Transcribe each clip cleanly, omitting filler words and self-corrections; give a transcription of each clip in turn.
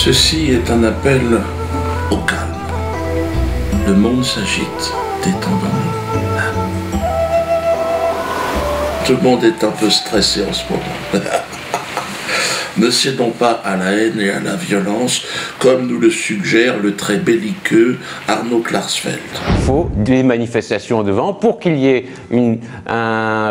Ceci est un appel au calme. Le monde s'agite, détendons-nous. Tout le monde est un peu stressé en ce moment. Ne cédons pas à la haine et à la violence, comme nous le suggère le très belliqueux Arnaud Klarsfeld. Il faut des manifestations devant pour qu'il y ait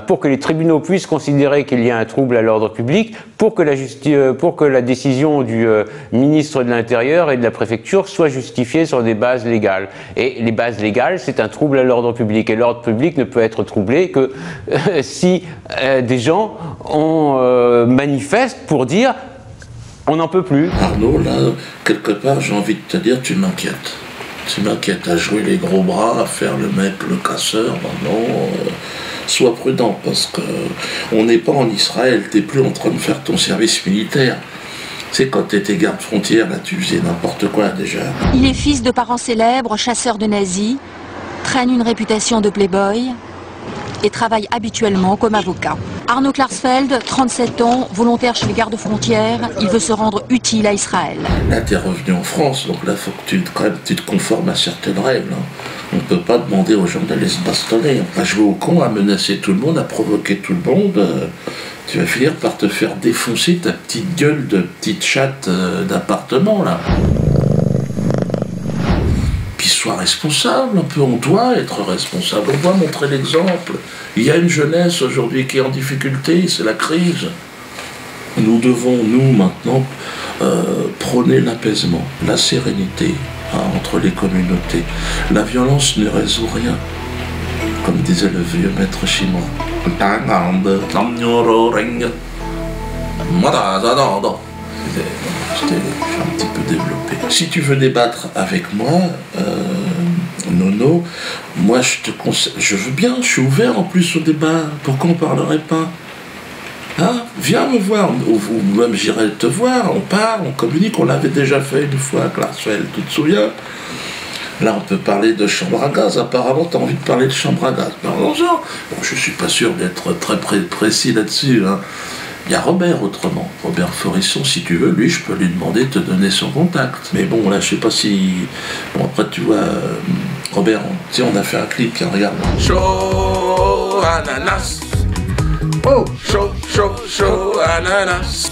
pour que les tribunaux puissent considérer qu'il y a un trouble à l'ordre public, pour que la décision du ministre de l'Intérieur et de la préfecture soit justifiée sur des bases légales. Et les bases légales, c'est un trouble à l'ordre public. Et l'ordre public ne peut être troublé que si des gens manifestent pour dire on n'en peut plus. Arnaud, là, quelque part, j'ai envie de te dire, tu m'inquiètes. Tu m'inquiètes à jouer les gros bras, à faire le mec, le casseur. Non, sois prudent, parce que on n'est pas en Israël, t'es plus en train de faire ton service militaire. Tu sais, quand t'étais garde frontière, là, tu faisais n'importe quoi déjà. Il est fils de parents célèbres, chasseur de nazis, traîne une réputation de playboy et travaille habituellement comme avocat. Arnaud Klarsfeld, 37 ans, volontaire chez les gardes-frontières, il veut se rendre utile à Israël. Là, t'es revenu en France, donc là, il faut que tu te conformes à certaines règles. On ne peut pas demander aux gens d'aller se bastonner. À jouer au con, à menacer tout le monde, à provoquer tout le monde. Tu vas finir par te faire défoncer ta petite gueule de petite chatte d'appartement, là. Puis sois responsable un peu, on doit être responsable, on doit montrer l'exemple. Il y a une jeunesse aujourd'hui qui est en difficulté, c'est la crise. Nous devons, nous, maintenant, prôner l'apaisement, la sérénité entre les communautés. La violence ne résout rien, comme disait le vieux maître chinois. J'ai un petit peu développé. Si tu veux débattre avec moi, Nono, moi je veux bien, je suis ouvert en plus au débat. Pourquoi on ne parlerait pas? Hein? Viens me voir, ou même j'irai te voir, on parle, on communique, on l'avait déjà fait une fois à Klarsfeld, tu te souviens? Là, on peut parler de chambre à gaz. Apparemment, tu as envie de parler de chambre à gaz. Parlons-en. Bon, je ne suis pas sûr d'être très précis là-dessus. Hein. Il y a Robert autrement, Robert Forisson, si tu veux, lui, je peux lui demander de te donner son contact. Mais bon, là, je sais pas si... Bon, après, tu vois, Robert, tu sais, on a fait un clip, tiens, regarde. Chaud ananas. Oh, chaud ananas.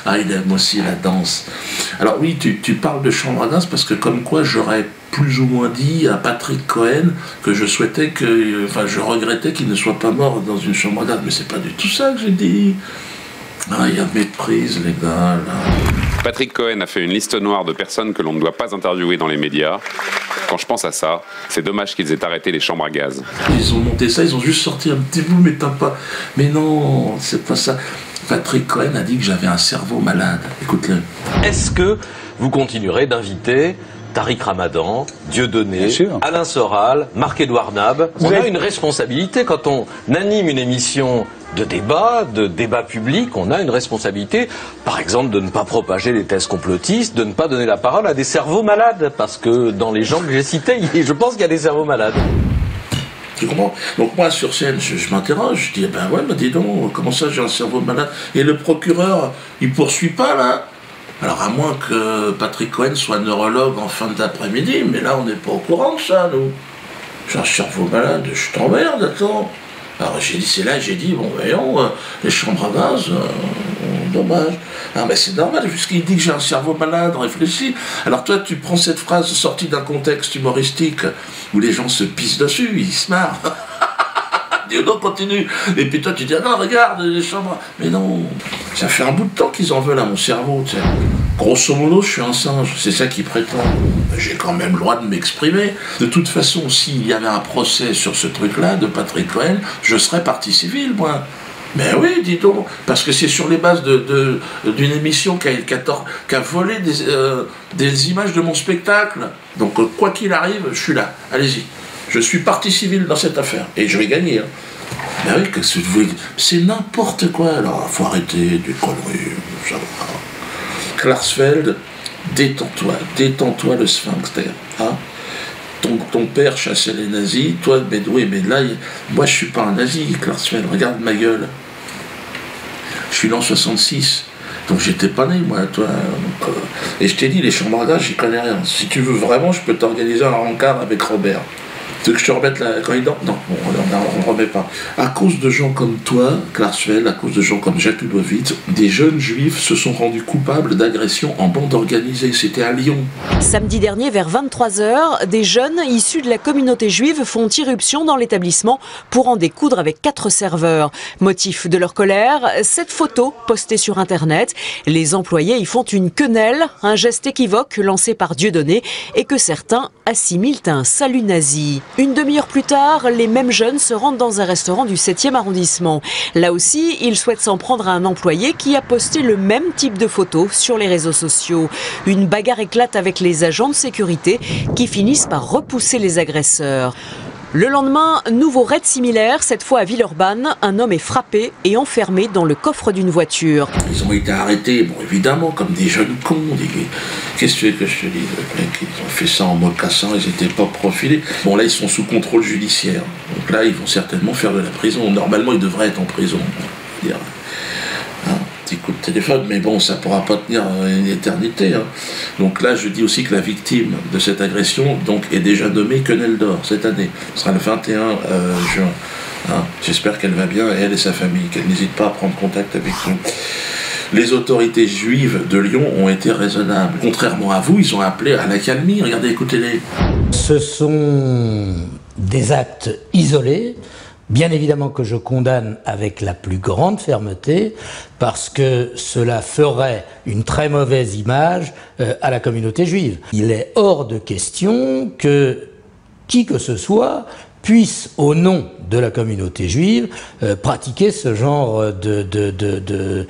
Ah, il aime aussi la danse. Alors oui, tu parles de chambre à gaz parce que comme quoi j'aurais plus ou moins dit à Patrick Cohen que je souhaitais que, enfin je regrettais qu'il ne soit pas mort dans une chambre à gaz, mais c'est pas du tout ça que j'ai dit. Ah, il y a méprise les gars là. Patrick Cohen a fait une liste noire de personnes que l'on ne doit pas interviewer dans les médias. Quand je pense à ça, c'est dommage qu'ils aient arrêté les chambres à gaz. Ils ont monté ça, ils ont juste sorti un petit bout, mais t'as pas... Mais non, c'est pas ça. Patrick Cohen a dit que j'avais un cerveau malade. Écoute-le. Est-ce que vous continuerez d'inviter Tariq Ramadan, Dieudonné, Alain Soral, Marc-Édouard Nab? On a une responsabilité quand on anime une émission de débat public, on a une responsabilité, par exemple, de ne pas propager les thèses complotistes, de ne pas donner la parole à des cerveaux malades, parce que dans les gens que j'ai cités, je pense qu'il y a des cerveaux malades. Tu comprends? Donc moi sur scène, je m'interroge, je dis, ben ouais, dis donc, comment ça j'ai un cerveau malade? Et le procureur, il poursuit pas là? Alors à moins que Patrick Cohen soit neurologue en fin d'après-midi, mais là on n'est pas au courant de ça, nous. J'ai un cerveau malade, je t'emmerde, attends. Alors j'ai dit, c'est là, j'ai dit, bon voyons, les chambres à gaz, dommage. Ah mais c'est normal, puisqu'il dit que j'ai un cerveau malade, réfléchis. Alors toi tu prends cette phrase sortie d'un contexte humoristique où les gens se pissent dessus, ils se marrent. Dis donc continue. Et puis toi tu dis, ah non regarde les chambres. Mais non, ça fait un bout de temps qu'ils en veulent à mon cerveau, tu sais. Grosso modo, je suis un singe, c'est ça qu'ils prétendent. J'ai quand même le droit de m'exprimer. De toute façon, s'il y avait un procès sur ce truc-là de Patrick Cohen, je serais partie civile, moi. Mais oui, dis donc, parce que c'est sur les bases d'une émission qui a volé des images de mon spectacle. Donc, quoi qu'il arrive, je suis là. Allez-y. Je suis partie civile dans cette affaire. Et je vais gagner. Hein. Mais oui, c'est n'importe quoi. Alors, faut arrêter des conneries. Ça va. Klarsfeld, détends-toi le sphincter. Hein? Ton père chassait les nazis, toi, mais oui, mais là, moi je suis pas un nazi, Klarsfeld, regarde ma gueule. Je suis né en 66. Donc j'étais pas né, moi, toi. Donc, et je t'ai dit, les chambres à gaz, j'y connais rien. Si tu veux vraiment, je peux t'organiser un rencard avec Robert. Tu veux que je te remette la corridor? Non, bon, on ne remet pas. À cause de gens comme toi, Klarsfeld, à cause de gens comme Jacques Lubowitz, des jeunes juifs se sont rendus coupables d'agressions en bande organisée. C'était à Lyon. Samedi dernier, vers 23h, des jeunes issus de la communauté juive font irruption dans l'établissement pour en découdre avec 4 serveurs. Motif de leur colère, cette photo postée sur Internet. Les employés y font une quenelle, un geste équivoque lancé par Dieudonné et que certains assimilent à un salut nazi. Une demi-heure plus tard, les mêmes jeunes se rendent dans un restaurant du 7e arrondissement. Là aussi, ils souhaitent s'en prendre à un employé qui a posté le même type de photos sur les réseaux sociaux. Une bagarre éclate avec les agents de sécurité qui finissent par repousser les agresseurs. Le lendemain, nouveau raid similaire, cette fois à Villeurbanne. Un homme est frappé et enfermé dans le coffre d'une voiture. Ils ont été arrêtés, bon évidemment, comme des jeunes cons. Qu'est-ce que tu veux que je te dise? Les mecs, ils ont fait ça en mocassin, ils n'étaient pas profilés. Bon là, ils sont sous contrôle judiciaire. Donc là, ils vont certainement faire de la prison. Normalement, ils devraient être en prison. Petit coup de téléphone, mais bon, ça ne pourra pas tenir une éternité. Hein. Donc là, je dis aussi que la victime de cette agression donc, est déjà nommée quenelle d'or cette année. Ce sera le 21 juin. Hein. J'espère qu'elle va bien, elle et sa famille, qu'elle n'hésite pas à prendre contact avec nous. Les autorités juives de Lyon ont été raisonnables. Contrairement à vous, ils ont appelé à l'accalmie. Regardez, écoutez-les. Ce sont des actes isolés. Bien évidemment que je condamne avec la plus grande fermeté parce que cela ferait une très mauvaise image à la communauté juive. Il est hors de question que qui que ce soit puisse, au nom de la communauté juive, pratiquer ce genre de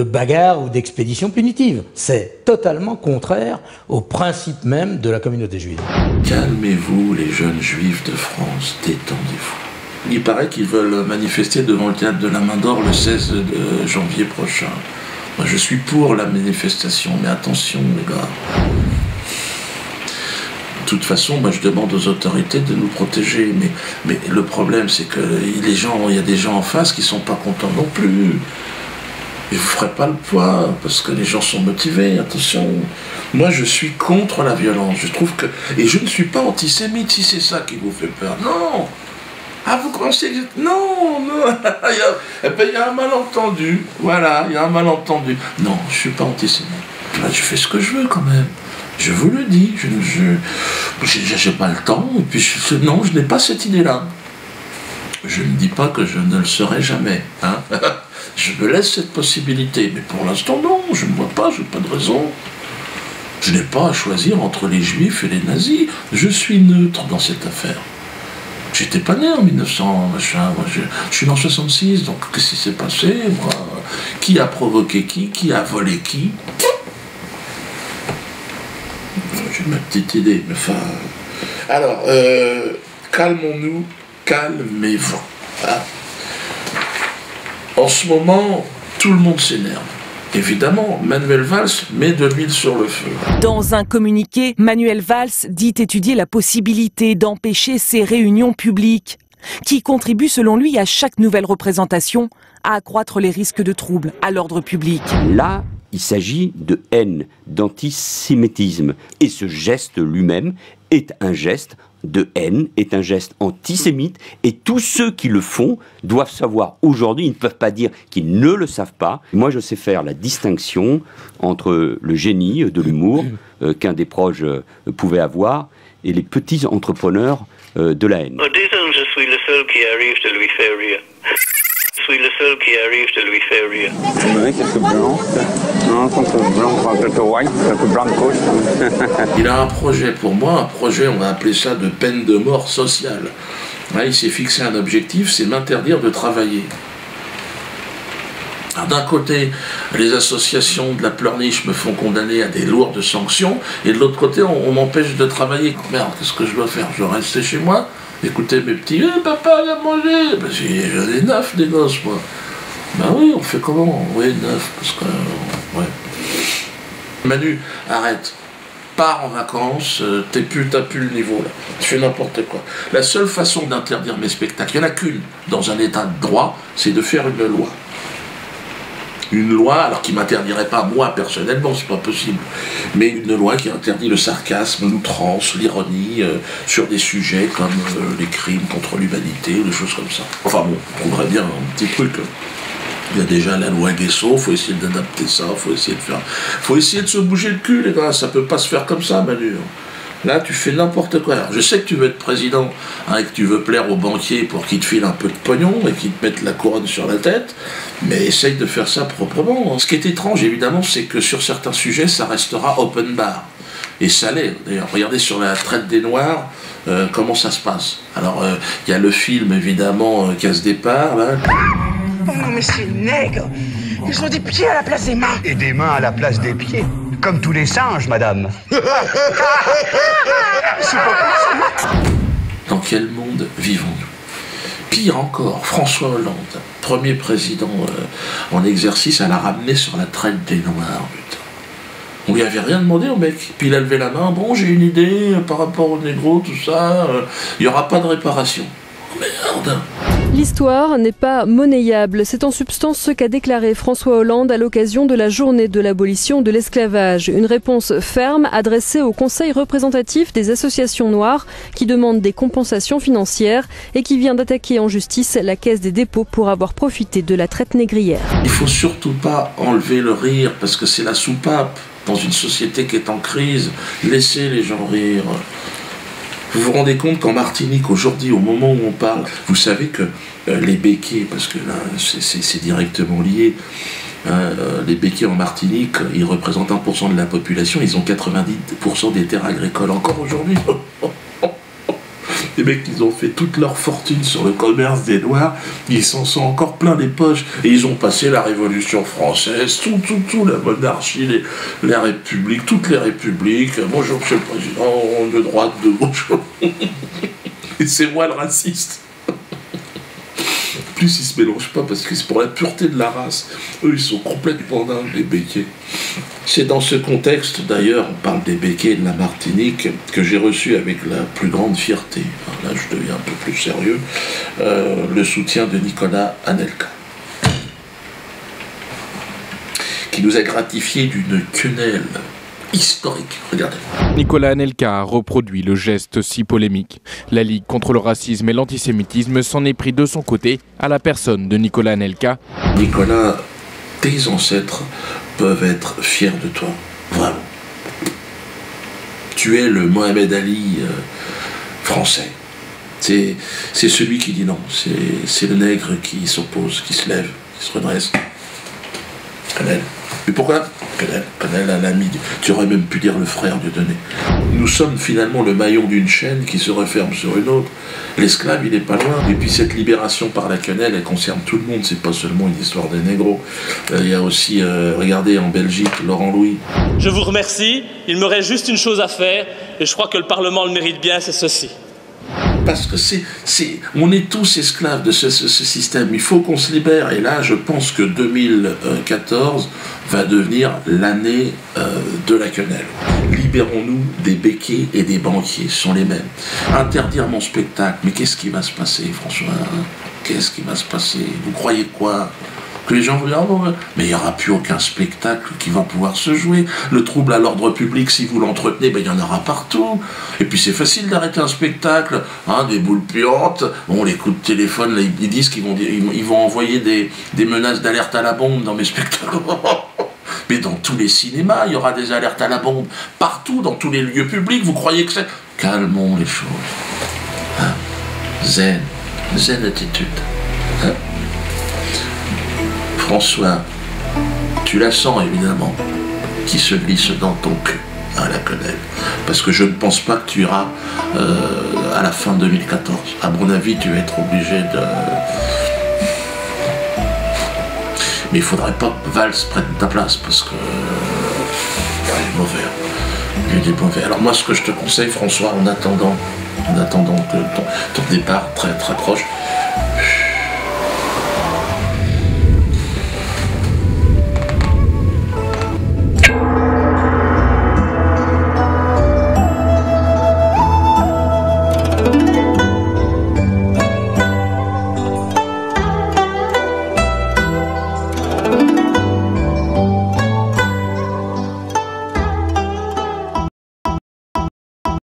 bagarre ou d'expédition punitive. C'est totalement contraire au principe même de la communauté juive. Calmez-vous, les jeunes juifs de France, détendez-vous. Il paraît qu'ils veulent manifester devant le théâtre de la Main d'Or le 16 janvier prochain. Moi, je suis pour la manifestation, mais attention, les gars. De toute façon, moi je demande aux autorités de nous protéger, mais le problème c'est que il y a des gens en face qui sont pas contents non plus. Et vous ferez pas le poids, parce que les gens sont motivés, attention. Moi je suis contre la violence, je trouve que... Et je ne suis pas antisémite si c'est ça qui vous fait peur, non. Ah, vous pensez que... Non, non, il y a un malentendu, voilà, il y a un malentendu. Non, je suis pas antisémite. Là, je fais ce que je veux quand même. Je vous le dis, je n'ai pas le temps, et puis non, je n'ai pas cette idée-là. Je ne dis pas que je ne le serai jamais. Hein. Je me laisse cette possibilité, mais pour l'instant, non, je ne vois pas, je n'ai pas de raison. Je n'ai pas à choisir entre les juifs et les nazis. Je suis neutre dans cette affaire. J'étais pas né en 1900, machin, moi je suis né en 66, donc qu'est-ce qui s'est passé, moi? Qui a provoqué qui a volé qui? J'ai ma petite idée, mais enfin... Alors, calmons-nous, calmez-vous. Hein. En ce moment, tout le monde s'énerve. Évidemment, Manuel Valls met de l'huile sur le feu. Dans un communiqué, Manuel Valls dit étudier la possibilité d'empêcher ces réunions publiques, qui contribuent selon lui à chaque nouvelle représentation à accroître les risques de troubles à l'ordre public. Là, il s'agit de haine, d'antisémitisme. Et ce geste lui-même est un geste de haine, est un geste antisémite. Et tous ceux qui le font doivent savoir aujourd'hui, ils ne peuvent pas dire qu'ils ne le savent pas. Moi, je sais faire la distinction entre le génie de l'humour qu'un des proches pouvait avoir et les petits entrepreneurs de la haine. Disons, je suis le seul qui arrive de lui faire rire. Je suis le seul qui arrive de lui faire rire. Oui, quelques blancs. Non, quelques blancs, quelques whites, quelques blancs de côte. Il a un projet pour moi, un projet, on va appeler ça de peine de mort sociale. Là, il s'est fixé un objectif, c'est m'interdire de travailler. D'un côté, les associations de la pleurniche me font condamner à des lourdes sanctions, et de l'autre côté, on m'empêche de travailler. Merde, qu'est-ce que je dois faire? Je dois rester chez moi, écouter mes petits « papa, viens manger !» Ben, j'en ai 9 des gosses, moi. Ben oui, on fait comment? Oui, 9, parce que... ouais. Manu, arrête. Pars en vacances, t'as plus le niveau, là. Tu fais n'importe quoi. La seule façon d'interdire mes spectacles, il n'y en a qu'une, dans un état de droit, c'est de faire une loi. une loi, alors qui m'interdirait pas moi personnellement, c'est pas possible, mais une loi qui interdit le sarcasme, l'outrance, l'ironie sur des sujets comme les crimes contre l'humanité, des choses comme ça. Enfin bon, on trouverait bien un petit truc. Il y a déjà la loi Guesso, faut essayer d'adapter ça, faut essayer de se bouger le cul, les gars, ça peut pas se faire comme ça, Manu. Là, tu fais n'importe quoi. Alors, je sais que tu veux être président, et que tu veux plaire aux banquiers pour qu'ils te filent un peu de pognon et qu'ils te mettent la couronne sur la tête, mais essaye de faire ça proprement. Ce qui est étrange, évidemment, c'est que sur certains sujets, ça restera open bar. Et ça l'est. D'ailleurs, regardez sur la traite des Noirs, comment ça se passe. Alors, il y a le film, évidemment, Casse Départ, là. Oh, mais ces nègres, ils ont des pieds à la place des mains. Et des mains à la place des pieds. Comme tous les singes, madame. Dans quel monde vivons-nous? Pire encore, François Hollande, premier président en exercice, elle a ramené sur la traite des Noirs, putain. On lui avait rien demandé au mec. Puis il a levé la main, bon, j'ai une idée par rapport aux négros, tout ça, il n'y aura pas de réparation. Oh, merde. L'histoire n'est pas monnayable. C'est en substance ce qu'a déclaré François Hollande à l'occasion de la journée de l'abolition de l'esclavage. Une réponse ferme adressée au Conseil représentatif des associations noires qui demande des compensations financières et qui vient d'attaquer en justice la Caisse des dépôts pour avoir profité de la traite négrière. Il faut surtout pas enlever le rire parce que c'est la soupape dans une société qui est en crise. Laissez les gens rire. Vous vous rendez compte qu'en Martinique, aujourd'hui, au moment où on parle, vous savez que les béquets, parce que là, c'est directement lié, les béquets en Martinique, ils représentent 1% de la population, ils ont 90% des terres agricoles encore aujourd'hui. Les mecs, ils ont fait toute leur fortune sur le commerce des Noirs, ils s'en sont encore plein les poches, et ils ont passé la Révolution française, tout, la monarchie, les républiques, toutes les républiques. Bonjour, monsieur le président, de droite, de gauche. Et c'est moi le raciste. En plus, ils se mélangent pas parce que c'est pour la pureté de la race. Eux, ils sont complètement dingues, les béquets. C'est dans ce contexte, d'ailleurs, on parle des béquets de la Martinique, que j'ai reçu avec la plus grande fierté, là je deviens un peu plus sérieux, le soutien de Nicolas Anelka, qui nous a gratifié d'une quenelle historique. Regardez. Nicolas Anelka a reproduit le geste si polémique. La Ligue contre le racisme et l'antisémitisme s'en est pris de son côté à la personne de Nicolas Anelka. Nicolas, tes ancêtres peuvent être fiers de toi, vraiment. Tu es le Mohamed Ali français. C'est celui qui dit non, c'est le nègre qui s'oppose, qui se lève, qui se redresse. Canel. Mais pourquoi Canel, un ami, tu aurais même pu dire le frère Dieudonné. Nous sommes finalement le maillon d'une chaîne qui se referme sur une autre. L'esclave, il n'est pas loin. Et puis cette libération par la quenelle, elle concerne tout le monde. C'est pas seulement une histoire des négros. Il y a aussi, regardez, en Belgique, Laurent Louis. Je vous remercie. Il me reste juste une chose à faire. Et je crois que le Parlement le mérite bien, c'est ceci. Parce que on est tous esclaves de ce système. Il faut qu'on se libère. Et là, je pense que 2014 va devenir l'année de la quenelle. Libérons-nous des béquets et des banquiers, ce sont les mêmes. Interdire mon spectacle, mais qu'est-ce qui va se passer, François? Qu'est-ce qui va se passer? Vous croyez quoi? Que les gens vont dire, oh, mais il n'y aura plus aucun spectacle qui va pouvoir se jouer. Le trouble à l'ordre public, si vous l'entretenez, ben, il y en aura partout. Et puis c'est facile d'arrêter un spectacle, hein, des boules puantes. Bon, les coups de téléphone, là, ils disent qu'ils vont envoyer des menaces d'alerte à la bombe dans mes spectacles. Mais dans tous les cinémas, il y aura des alertes à la bombe. Partout, dans tous les lieux publics, vous croyez que c'est... Calmons les choses. Hein? Zen attitude. Hein? François, tu la sens évidemment, qui se glisse dans ton cul, hein, la quenelle. Parce que je ne pense pas que tu iras à la fin 2014. À mon avis, tu vas être obligé de... Mais il ne faudrait pas que Valls prenne ta place, parce que... il est mauvais. Il est mauvais. Alors moi, ce que je te conseille, François, en attendant que ton départ très très proche,